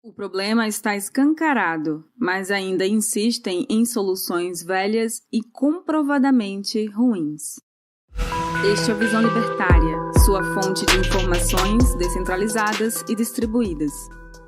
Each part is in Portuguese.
O problema está escancarado, mas ainda insistem em soluções velhas e comprovadamente ruins. Este é o Visão Libertária, sua fonte de informações descentralizadas e distribuídas.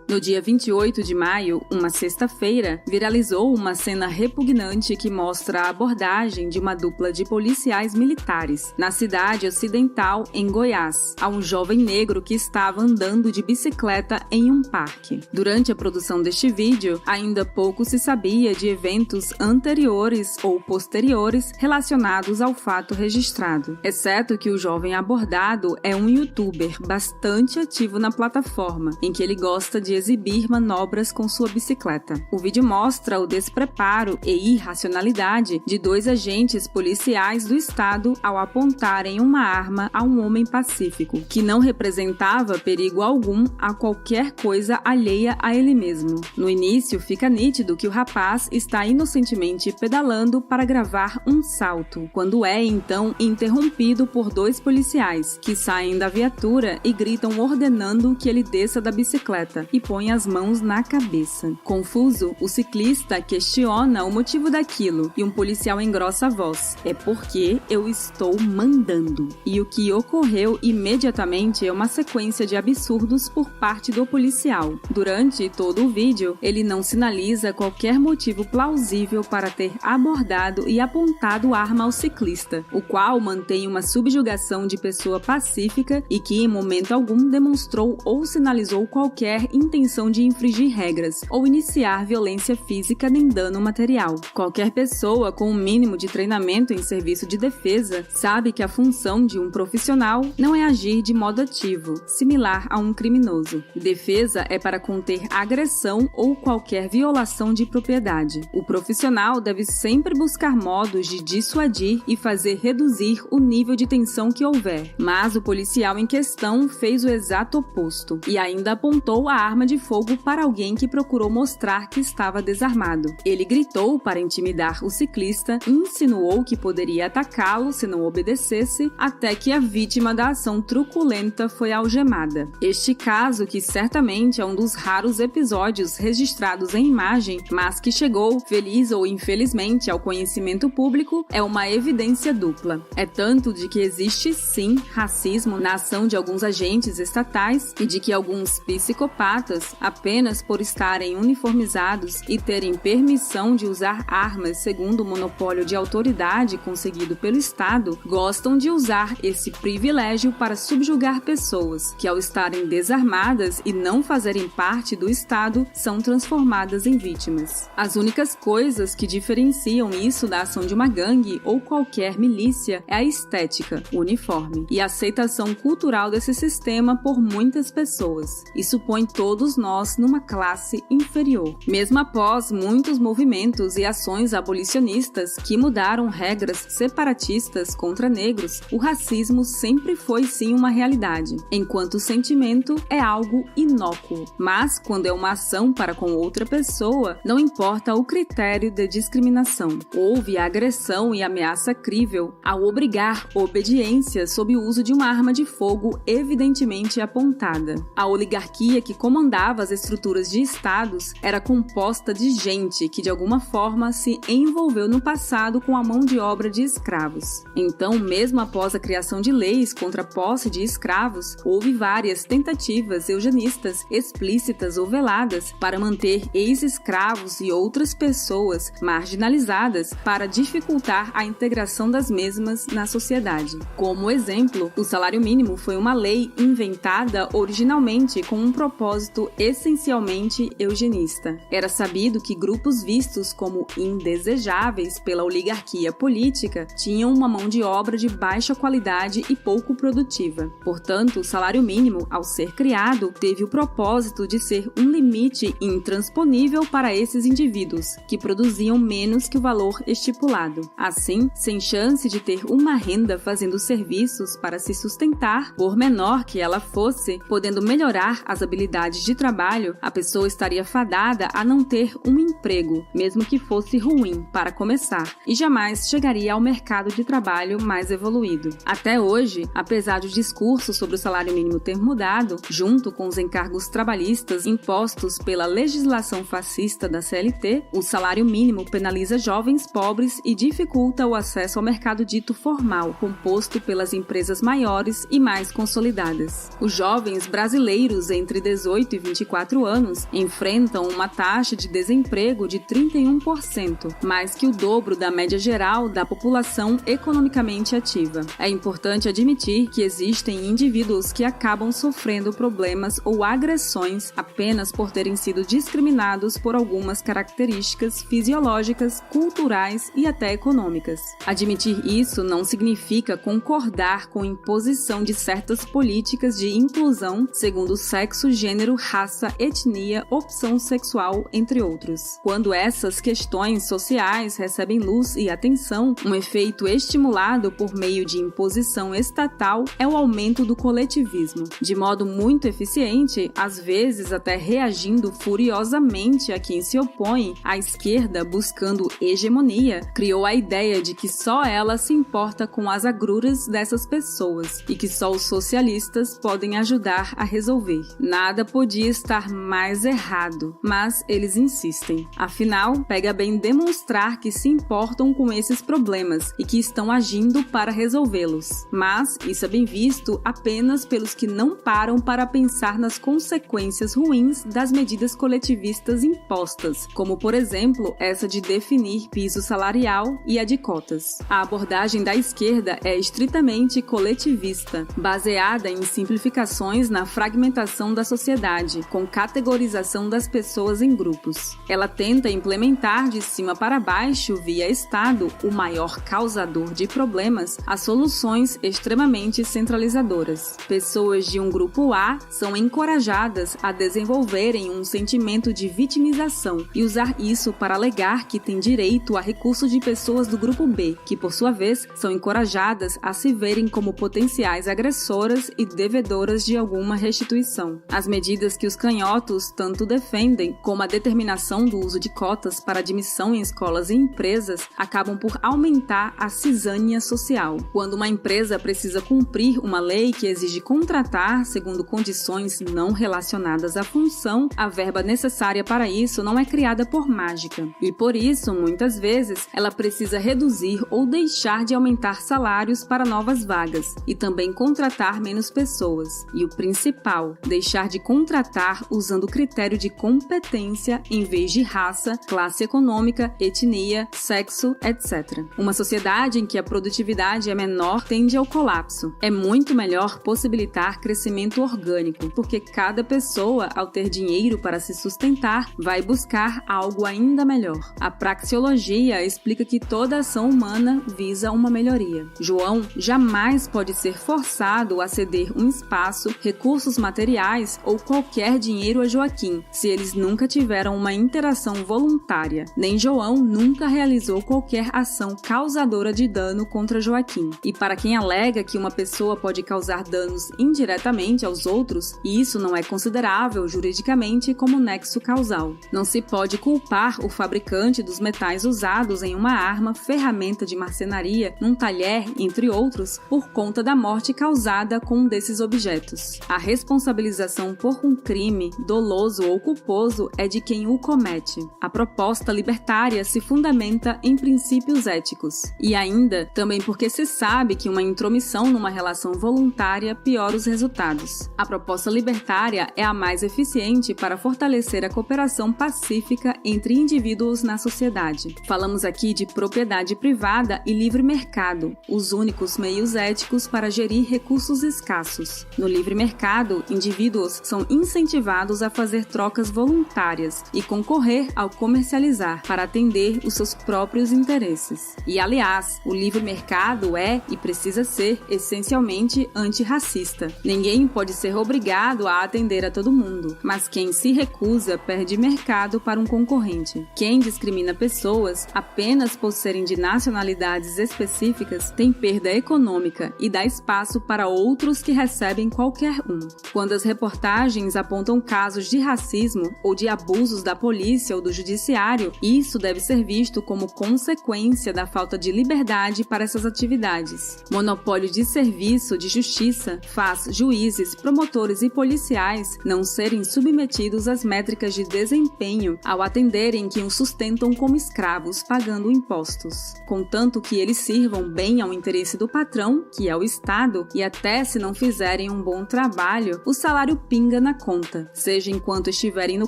No dia 28 de maio, uma sexta-feira, viralizou uma cena repugnante que mostra a abordagem de uma dupla de policiais militares na cidade ocidental, em Goiás, a um jovem negro que estava andando de bicicleta em um parque. Durante a produção deste vídeo, ainda pouco se sabia de eventos anteriores ou posteriores relacionados ao fato registrado, exceto que o jovem abordado é um youtuber bastante ativo na plataforma, em que ele gosta de exibir manobras com sua bicicleta. O vídeo mostra o despreparo e irracionalidade de dois agentes policiais do estado ao apontarem uma arma a um homem pacífico, que não representava perigo algum a qualquer coisa alheia a ele mesmo. No início, fica nítido que o rapaz está inocentemente pedalando para gravar um salto, quando é então interrompido por dois policiais, que saem da viatura e gritam ordenando que ele desça da bicicleta e põe as mãos na cabeça. Confuso, o ciclista questiona o motivo daquilo e um policial engrossa a voz: "É porque eu estou mandando." E o que ocorreu imediatamente é uma sequência de absurdos por parte do policial. Durante todo o vídeo, ele não sinaliza qualquer motivo plausível para ter abordado e apontado arma ao ciclista, o qual mantém uma subjugação de pessoa pacífica e que em momento algum demonstrou ou sinalizou qualquer intenção de infringir regras ou iniciar violência física nem dano material. Qualquer pessoa com um mínimo de treinamento em serviço de defesa sabe que a função de um profissional não é agir de modo ativo, similar a um criminoso. Defesa é para conter agressão ou qualquer violação de propriedade. O profissional deve sempre buscar modos de dissuadir e fazer reduzir o nível de tensão que houver, mas o policial em questão fez o exato oposto e ainda apontou a arma de fogo para alguém que procurou mostrar que estava desarmado. Ele gritou para intimidar o ciclista e insinuou que poderia atacá-lo se não obedecesse, até que a vítima da ação truculenta foi algemada. Este caso, que certamente é um dos raros episódios registrados em imagem, mas que chegou, feliz ou infelizmente, ao conhecimento público, é uma evidência dupla. É tanto de que existe sim racismo na ação de alguns agentes estatais e de que alguns psicopatas, apenas por estarem uniformizados e terem permissão de usar armas segundo o monopólio de autoridade conseguido pelo Estado, gostam de usar esse privilégio para subjugar pessoas, que ao estarem desarmadas e não fazerem parte do Estado, são transformadas em vítimas. As únicas coisas que diferenciam isso da ação de uma gangue ou qualquer milícia é a estética, o uniforme, e a aceitação cultural desse sistema por muitas pessoas. Isso põe todos nós numa classe inferior. Mesmo após muitos movimentos e ações abolicionistas que mudaram regras separatistas contra negros, o racismo sempre foi sim uma realidade, enquanto o sentimento é algo inócuo. Mas quando é uma ação para com outra pessoa, não importa o critério de discriminação. Houve agressão e ameaça crível ao obrigar obediência sob o uso de uma arma de fogo evidentemente apontada. A oligarquia que comandava as estruturas de estados era composta de gente que de alguma forma se envolveu no passado com a mão de obra de escravos. Então, mesmo após a criação de leis contra a posse de escravos, houve várias tentativas eugenistas explícitas ou veladas para manter ex-escravos e outras pessoas marginalizadas para dificultar a integração das mesmas na sociedade. Como exemplo, o salário mínimo foi uma lei inventada originalmente com um propósito essencialmente eugenista. Era sabido que grupos vistos como indesejáveis pela oligarquia política tinham uma mão de obra de baixa qualidade e pouco produtiva. Portanto, o salário mínimo, ao ser criado, teve o propósito de ser um limite intransponível para esses indivíduos, que produziam menos que o valor estipulado. Assim, sem chance de ter uma renda fazendo serviços para se sustentar, por menor que ela fosse, podendo melhorar as habilidades de trabalho, a pessoa estaria fadada a não ter um emprego, mesmo que fosse ruim, para começar, e jamais chegaria ao mercado de trabalho mais evoluído. Até hoje, apesar do discurso sobre o salário mínimo ter mudado, junto com os encargos trabalhistas impostos pela legislação fascista da CLT, o salário mínimo penaliza jovens pobres e dificulta o acesso ao mercado dito formal, composto pelas empresas maiores e mais consolidadas. Os jovens brasileiros entre 18 e 24 anos enfrentam uma taxa de desemprego de 31%, mais que o dobro da média geral da população economicamente ativa. É importante admitir que existem indivíduos que acabam sofrendo problemas ou agressões apenas por terem sido discriminados por algumas características fisiológicas, culturais e até econômicas. Admitir isso não significa concordar com a imposição de certas políticas de inclusão segundo sexo, gênero, raça, etnia, opção sexual, entre outros. Quando essas questões sociais recebem luz e atenção, um efeito estimulado por meio de imposição estatal é o aumento do coletivismo. De modo muito eficiente, às vezes até reagindo furiosamente a quem se opõe, a esquerda, buscando hegemonia, criou a ideia de que só ela se importa com as agruras dessas pessoas e que só os socialistas podem ajudar a resolver. Nada podia estar mais errado, mas eles insistem. Afinal, pega bem demonstrar que se importam com esses problemas e que estão agindo para resolvê-los. Mas isso é bem visto apenas pelos que não param para pensar nas consequências ruins das medidas coletivistas impostas, como, por exemplo, essa de definir piso salarial e a de cotas. A abordagem da esquerda é estritamente coletivista, baseada em simplificações na fragmentação da sociedade, com categorização das pessoas em grupos. Ela tenta implementar de cima para baixo, via Estado, o maior causador de problemas, as soluções extremamente centralizadoras. Pessoas de um grupo A são encorajadas a desenvolverem um sentimento de vitimização e usar isso para alegar que têm direito a recursos de pessoas do grupo B, que por sua vez são encorajadas a se verem como potenciais agressoras e devedoras de alguma restituição. As medidas que os canhotos tanto defendem, como a determinação do uso de cotas para admissão em escolas e empresas, acabam por aumentar a cisânia social. Quando uma empresa precisa cumprir uma lei que exige contratar segundo condições não relacionadas à função, a verba necessária para isso não é criada por mágica. E por isso, muitas vezes, ela precisa reduzir ou deixar de aumentar salários para novas vagas e também contratar menos pessoas. E o principal, deixar de contratar usando o critério de competência em vez de raça, classe econômica, etnia, sexo, etc. Uma sociedade em que a produtividade é menor tende ao colapso. É muito melhor possibilitar crescimento orgânico, porque cada pessoa, ao ter dinheiro para se sustentar, vai buscar algo ainda melhor. A praxeologia explica que toda ação humana visa uma melhoria. João jamais pode ser forçado a ceder um espaço, recursos materiais ou qualquer dinheiro a Joaquim, se eles nunca tiveram uma interação voluntária. Nem João nunca realizou qualquer ação causadora de dano contra Joaquim. E para quem alega que uma pessoa pode causar danos indiretamente aos outros, isso não é considerável juridicamente como nexo causal. Não se pode culpar o fabricante dos metais usados em uma arma, ferramenta de marcenaria, num talher, entre outros, por conta da morte causada com um desses objetos. A responsabilização por um crime, doloso ou culposo, é de quem o comete. A proposta libertária se fundamenta em princípios éticos. E ainda, também porque se sabe que uma intromissão numa relação voluntária piora os resultados. A proposta libertária é a mais eficiente para fortalecer a cooperação pacífica entre indivíduos na sociedade. Falamos aqui de propriedade privada e livre mercado, os únicos meios éticos para gerir recursos escassos. No livre mercado, indivíduos são incentivados a fazer trocas voluntárias e concorrer ao comercializar para atender os seus próprios interesses. E, aliás, o livre mercado é e precisa ser essencialmente antirracista. Ninguém pode ser obrigado a atender a todo mundo, mas quem se recusa perde mercado para um concorrente. Quem discrimina pessoas apenas por serem de nacionalidades específicas tem perda econômica e dá espaço para outros que recebem qualquer um. Quando as reportagens apontam casos de racismo ou de abusos da polícia ou do judiciário, isso deve ser visto como consequência da falta de liberdade para essas atividades. Monopólio de serviço de justiça faz juízes, promotores e policiais não serem submetidos às métricas de desempenho ao atenderem que os sustentam como escravos, pagando impostos. Contanto que eles sirvam bem ao interesse do patrão, que é o Estado, e até se não fizerem um bom trabalho, o salário pinga na conta, seja enquanto estiverem no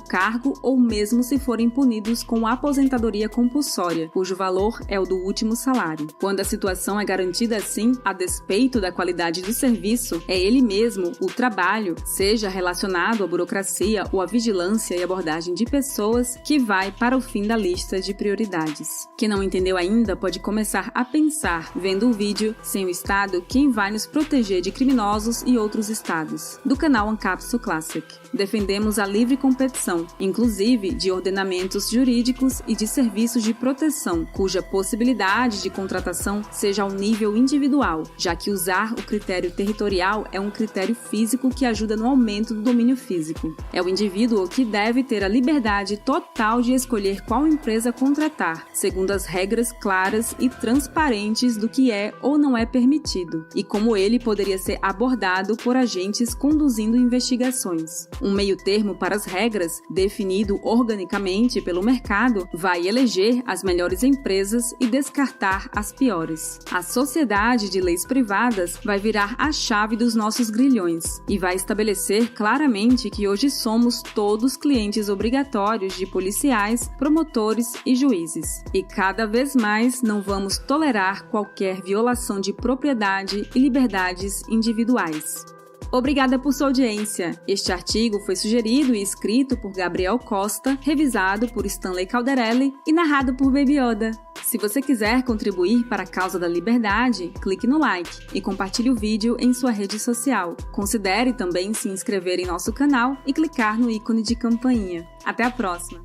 cargo ou mesmo se forem punidos com aposentadoria compulsória, cujo valor é o do último salário. Quando a situação é garantida assim, a despeito da qualidade do serviço, é ele mesmo, o trabalho, seja relacionado à burocracia ou à vigilância e abordagem de pessoas, que vai para o fim da lista de prioridades. Quem não entendeu ainda pode começar a pensar, vendo o vídeo Sem o Estado, quem vai nos proteger de criminosos e outros estados, do canal Ancapsu Classic. Defendemos a livre competição, inclusive de ordenamentos jurídicos e de serviços de proteção, cuja possibilidade de contratação seja ao nível individual, já que usar o critério territorial é um critério físico que ajuda no aumento do domínio físico. É o indivíduo que deve ter a liberdade total de escolher qual empresa contratar, segundo as regras claras e transparentes do que é ou não é permitido, e como ele poderia ser abordado por agentes conduzindo investigações. Um meio-termo para as regras, definido organicamente pelo mercado, vai eleger as melhores empresas e descartar as piores. A sociedade de leis privadas vai virar a chave dos nossos grilhões e vai estabelecer claramente que hoje somos todos clientes obrigatórios de policiais, promotores e juízes. E cada vez mais não vamos tolerar qualquer violação de propriedade e liberdades individuais. Obrigada por sua audiência. Este artigo foi sugerido e escrito por Gabriel Costa, revisado por Stanley Calderelli e narrado por Baby Yoda. Se você quiser contribuir para a causa da liberdade, clique no like e compartilhe o vídeo em sua rede social. Considere também se inscrever em nosso canal e clicar no ícone de campainha. Até a próxima!